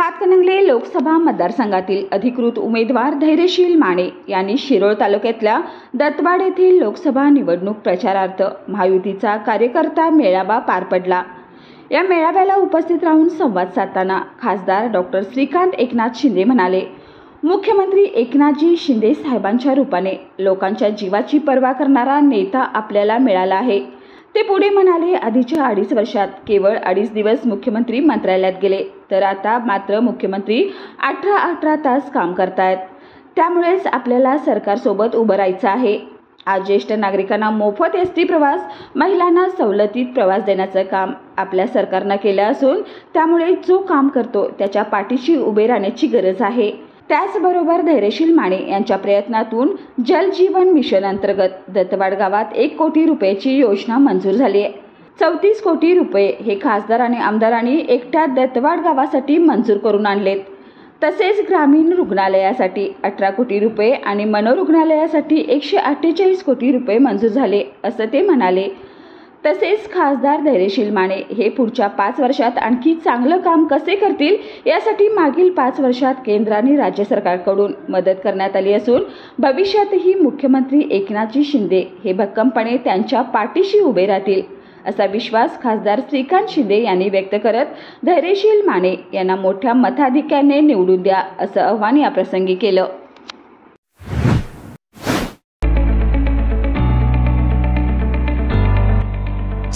हातकणंगले लोकसभा मतदारसंघातील अधिकृत उमेदवार धैर्यशील माने यांनी शिरोळ तालुक्यातल्या दत्तवाड येथील लोकसभा निवडणूक प्रचारार्थ महायुतीचा कार्यकर्ता मेळावा पार पडला। या मेळाव्याला उपस्थित राहून संवाद साधताना खासदार डॉक्टर श्रीकांत एकनाथ शिंदे म्हणाले, मुख्यमंत्री एकनाथजी शिंदे साहेबांच्या रूपाने लोकांच्या जीवाची पर्वा करणारा नेता आपल्याला मिळाला आहे। ते पुढे म्हणाले, आधीच्या 2.5 वर्षात केवळ 2.5 दिवस मुख्यमंत्री मंत्रालयात गेले, तर आता मात्र मुख्यमंत्री 18 तास काम करतायत। त्यामुळेच आपल्याला सरकारसोबत उभं राहायचं आहे। आज ज्येष्ठ नागरिकांना मोफत एसटी प्रवास, महिलांना सवलतीत प्रवास देण्याचं काम आपल्या सरकारनं केलं असून त्यामुळे जो काम करतो त्याच्या पाठीशी उभे राहण्याची गरज आहे। त्याचबरोबर धैर्यशील माने यांच्या प्रयत्नातून जल जीवन मिशन अंतर्गत दत्तवाड गावात 1 कोटी रुपयाची योजना मंजूर झाली आहे। 34 कोटी रुपये हे खासदार आणि आमदारांनी एकट्या दत्तवाड गावासाठी मंजूर करून आणलेत। तसेच ग्रामीण रुग्णालयासाठी 18 कोटी रुपये आणि मनोरुग्णालयासाठी 148 कोटी रुपये मंजूर झाले असं ते म्हणाले। तसेच खासदार धैर्यशील माने हे पुढच्या 5 वर्षात आणखी चांगलं काम कसे करतील यासाठी मागील 5 वर्षात केंद्र आणि राज्य सरकारकडून मदत करण्यात आली असून भविष्यातही मुख्यमंत्री एकनाथजी शिंदे हे भक्कमपणे त्यांच्या पाठीशी उभे राहतील असा विश्वास खासदार श्रीकांत शिंदे यांनी व्यक्त करत धैर्यशील माने यांना मोठ्या मताधिक्याने निवडून द्या असं आवाहन या प्रसंगी केलं।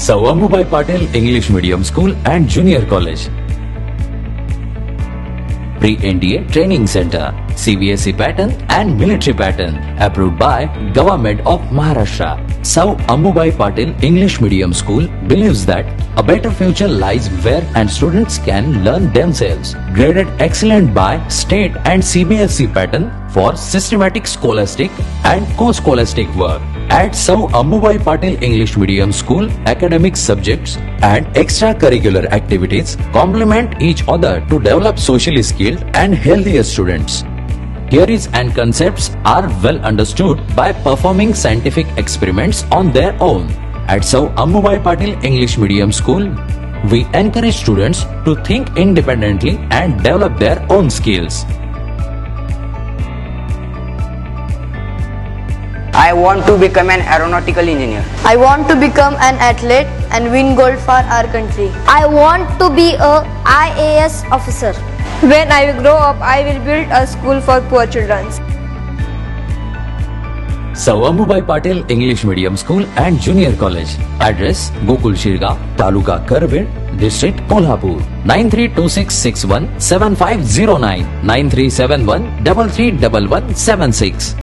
Sir Ammubai Patil English Medium School and Junior College, Pre-NDA Training Center, CBSE pattern and military pattern, approved by Government of Maharashtra. Sir Ammubai Patil English Medium School believes that a better future lies where and students can learn themselves. Graded excellent by state and CBSE pattern for systematic scholastic and co-scholastic work. At Sir Ammubai Patil English Medium School, academic subjects and extracurricular activities complement each other to develop socially skilled and healthier students. Theories and concepts are well understood by performing scientific experiments on their own. At Sir Ammubai Patil English Medium School, we encourage students to think independently and develop their own skills. I want to become an aeronautical engineer. I want to become an athlete and win gold for our country. I want to be a IAS officer. When I grow up, I will build a school for poor children. Sir Ammubai Patil English Medium School and Junior College. Address: Gokul Shirgaon, Taluka Karved, District Kolhapur. 9326617509, 9371331176.